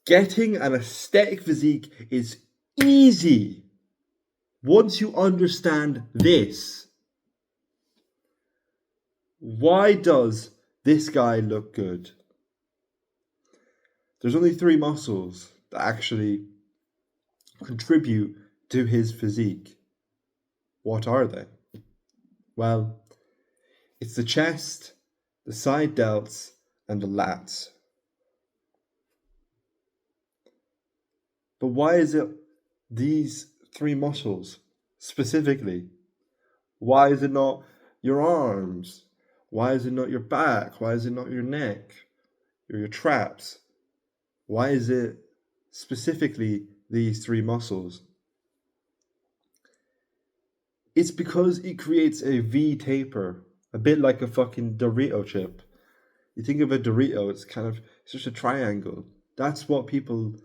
Getting an aesthetic physique is easy once you understand this. Why does this guy look good? There's only 3 muscles that actually contribute to his physique. What are they? Well, it's the chest, the side delts, and the lats. But why is it these 3 muscles specifically? Why is it not your arms? Why is it not your back? Why is it not your neck or your traps? Why is it specifically these 3 muscles? It's because it creates a V taper, a bit like a fucking Dorito chip. You think of a Dorito, it's just a triangle. That's what people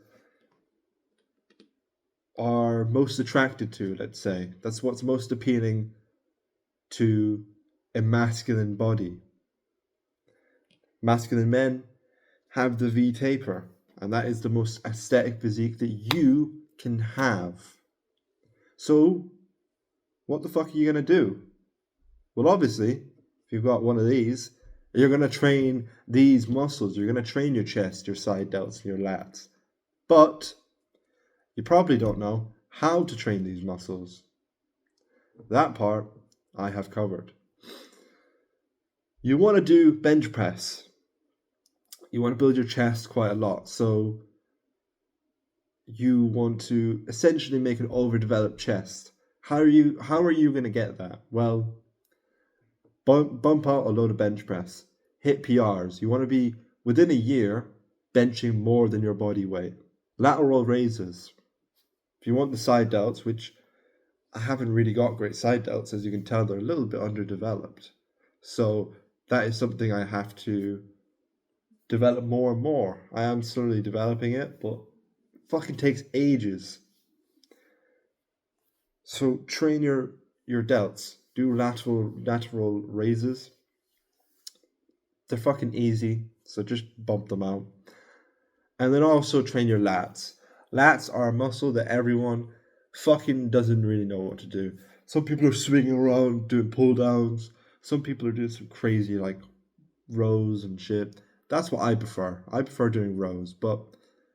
are most attracted to, let's say. That's what's most appealing to a masculine body. Masculine men have the V taper, and that is the most aesthetic physique that you can have. So, what the fuck are you going to do? Well, obviously, if you've got one of these, you're going to train these muscles. You're going to train your chest, your side delts, and your lats. But you probably don't know how to train these muscles. That part I have covered. You want to do bench press. You want to build your chest quite a lot. So you want to essentially make an overdeveloped chest. How are you going to get that? Well, bump out a load of bench press. Hit PRs. You want to be, within a year, benching more than your body weight. Lateral raises. If you want the side delts, which I haven't really got great side delts, as you can tell, they're a little bit underdeveloped. So that is something I have to develop more and more. I am slowly developing it, but it fucking takes ages. So train your delts. Do lateral raises. They're fucking easy, so just bump them out. And then also train your lats. Lats are a muscle that everyone fucking doesn't really know what to do. Some people are swinging around doing pull downs. Some people are doing some crazy like rows and shit. That's what I prefer. I prefer doing rows. But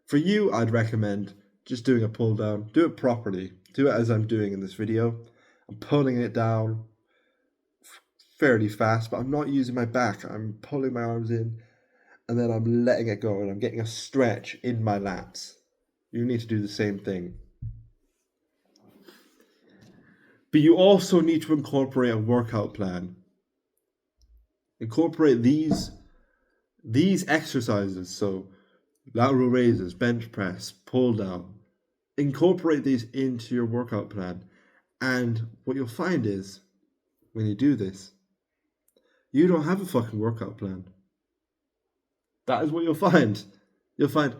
for you, I'd recommend just doing a pull down. Do it properly. Do it as I'm doing in this video. I'm pulling it down fairly fast, but I'm not using my back. I'm pulling my arms in and then I'm letting it go and I'm getting a stretch in my lats. You need to do the same thing. But you also need to incorporate a workout plan. Incorporate these exercises, so lateral raises, bench press, pull down. Incorporate these into your workout plan. And what you'll find is, when you do this, you don't have a fucking workout plan. That is what you'll find. You'll find,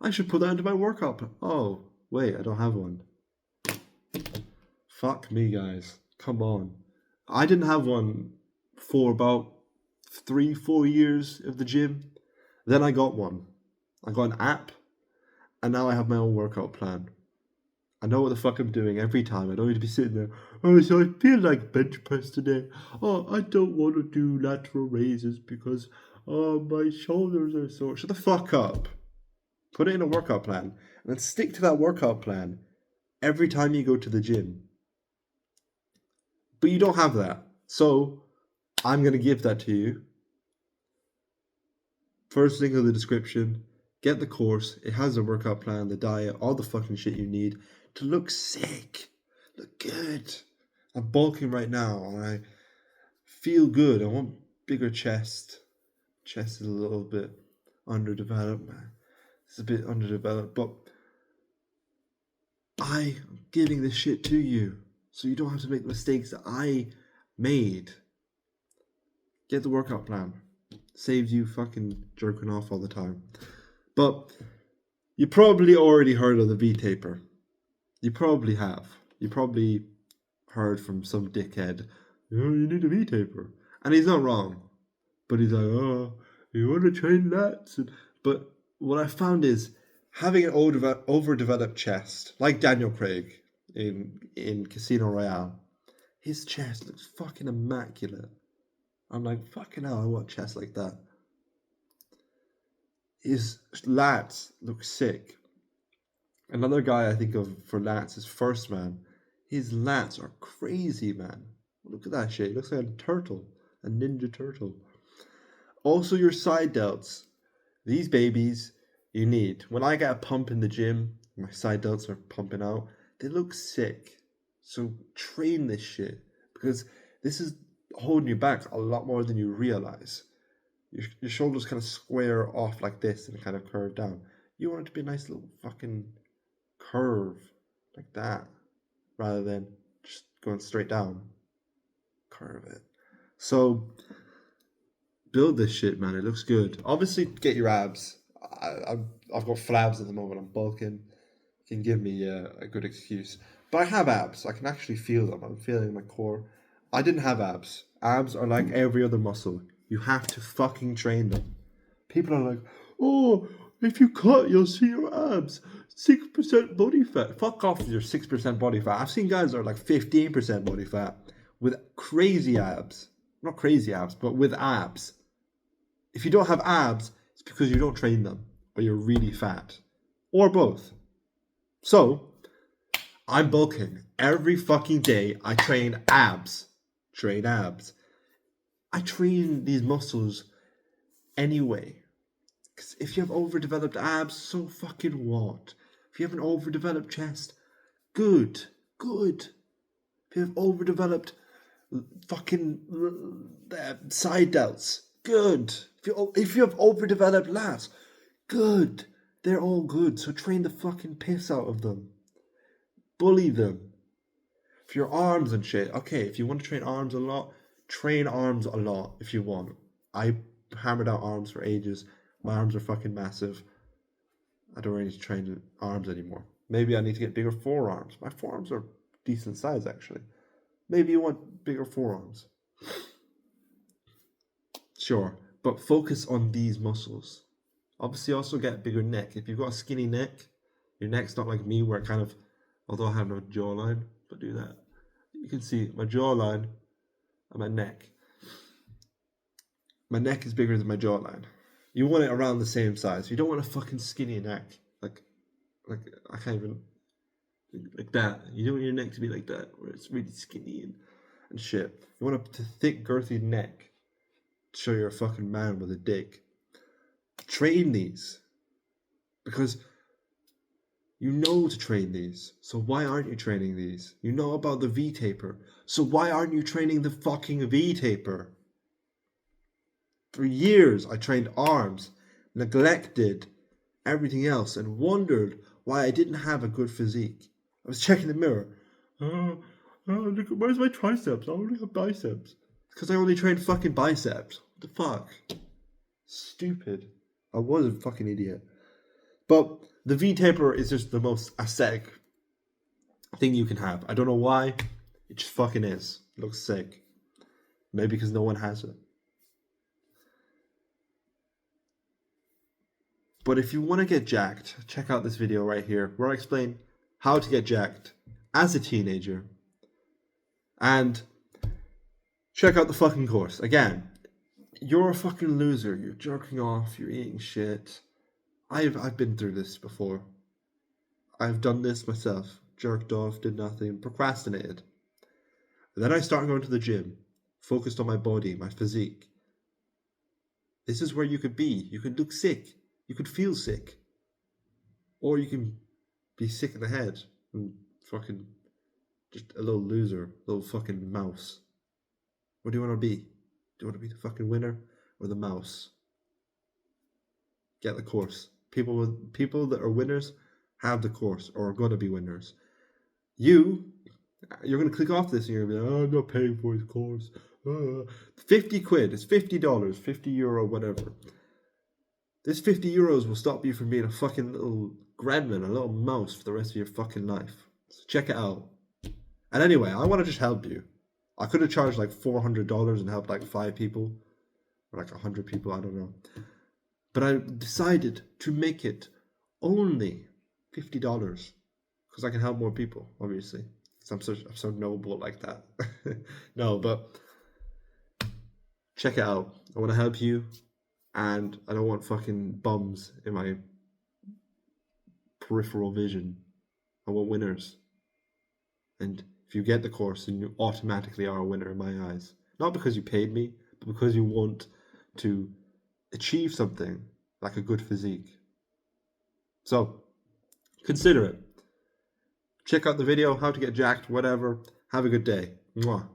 I should put that into my workout plan. Oh, wait, I don't have one. Fuck me, guys. Come on. I didn't have one for about 3-4 years of the gym. Then I got one. I got an app, and now I have my own workout plan. I know what the fuck I'm doing every time. I don't need to be sitting there, oh, so I feel like bench press today. Oh, I don't want to do lateral raises because my shoulders are sore. Shut the fuck up. Put it in a workout plan, and then stick to that workout plan every time you go to the gym. But you don't have that. So I'm going to give that to you. First link in the description. Get the course. It has a workout plan, the diet, all the fucking shit you need to look sick, look good. I'm bulking right now and I feel good. I want bigger chest. Chest is a little bit underdeveloped. It's a bit underdeveloped, but I'm giving this shit to you so you don't have to make the mistakes that I made. Get the workout plan. Saves you fucking jerking off all the time. But you probably already heard of the V-taper. You probably have. You probably heard from some dickhead, you need a V-taper. And he's not wrong. But he's like, You want to train lats. But what I found is having an overdeveloped chest, like Daniel Craig in Casino Royale, his chest looks fucking immaculate. I'm like, fucking hell, I want a chest like that. His lats look sick. Another guy I think of for lats is First Man. His lats are crazy, man. Look at that shit. He looks like a turtle, a ninja turtle. Also, your side delts. These babies you need. When I get a pump in the gym, my side delts are pumping out. They look sick. So train this shit because this is holding you back a lot more than you realize. Your shoulders kind of square off like this and kind of curve down. You want it to be a nice little fucking curve like that rather than just going straight down. Curve it. So build this shit, man. It looks good. Obviously, get your abs. I've got flabs at the moment. I'm bulking. Can give me a good excuse. But I have abs. I can actually feel them. I'm feeling my core. I didn't have abs. Abs are like every other muscle. You have to fucking train them. People are like, oh, if you cut, you'll see your abs. 6% body fat. Fuck off with your 6% body fat. I've seen guys that are like 15% body fat with crazy abs. Not crazy abs, but with abs. If you don't have abs, it's because you don't train them, or you're really fat, or both. So, I'm bulking. Every fucking day, I train abs. Train abs. I train these muscles anyway. Because if you have overdeveloped abs, so fucking what? If you have an overdeveloped chest, good. Good. If you have overdeveloped fucking side delts, good. If you have overdeveloped lats, good. They're all good. So train the fucking piss out of them. Bully them. For your arms and shit, okay, if you want to train arms a lot, train arms a lot if you want. I hammered out arms for ages. My arms are fucking massive. I don't really need to train arms anymore. Maybe I need to get bigger forearms. My forearms are decent size, actually. Maybe you want bigger forearms. Sure, but focus on these muscles. Obviously, also get bigger neck. If you've got a skinny neck, your neck's not like me, where it kind of, although I have no jawline, but do that. You can see my jawline and my neck. My neck is bigger than my jawline. You want it around the same size. You don't want a fucking skinny neck. Like I can't even, like that. You don't want your neck to be like that, where it's really skinny and shit. You want a thick, girthy neck to show you're a fucking man with a dick. Train these. Because you know to train these. So why aren't you training these? You know about the V-taper. So why aren't you training the fucking V-taper? For years, I trained arms, neglected everything else, and wondered why I didn't have a good physique. I was checking the mirror. Look, where's my triceps? I only have biceps. Because I only trained fucking biceps. What the fuck? Stupid. I was a fucking idiot. But the V-taper is just the most aesthetic thing you can have. I don't know why. It just fucking is. It looks sick. Maybe because no one has it. But if you want to get jacked, check out this video right here where I explain how to get jacked as a teenager. And check out the fucking course. Again, you're a fucking loser. You're jerking off. You're eating shit. I've been through this before. I've done this myself. Jerked off, did nothing, procrastinated. And then I started going to the gym, focused on my body, my physique. This is where you could be. You could look sick. You could feel sick. Or you can be sick in the head and fucking just a little loser, a little fucking mouse. What do you want to be? Do you want to be the fucking winner or the mouse? Get the course. People that are winners have the course or are going to be winners. You're going to click off this and you're going to be like, oh, I'm not paying for his course. 50 quid. It's $50, 50 euro, whatever. This 50 euros will stop you from being a fucking little gremlin, a little mouse for the rest of your fucking life. So check it out. And anyway, I want to just help you. I could have charged like $400 and helped like 5 people. or like 100 people, I don't know. But I decided to make it only $50 because I can help more people, obviously. I'm so noble like that. No, but check it out. I want to help you, and I don't want fucking bums in my peripheral vision. I want winners. And if you get the course, then you automatically are a winner in my eyes. Not because you paid me, but because you want to achieve something like a good physique. So consider it. Check out the video, how to get jacked, whatever. Have a good day. Mwah.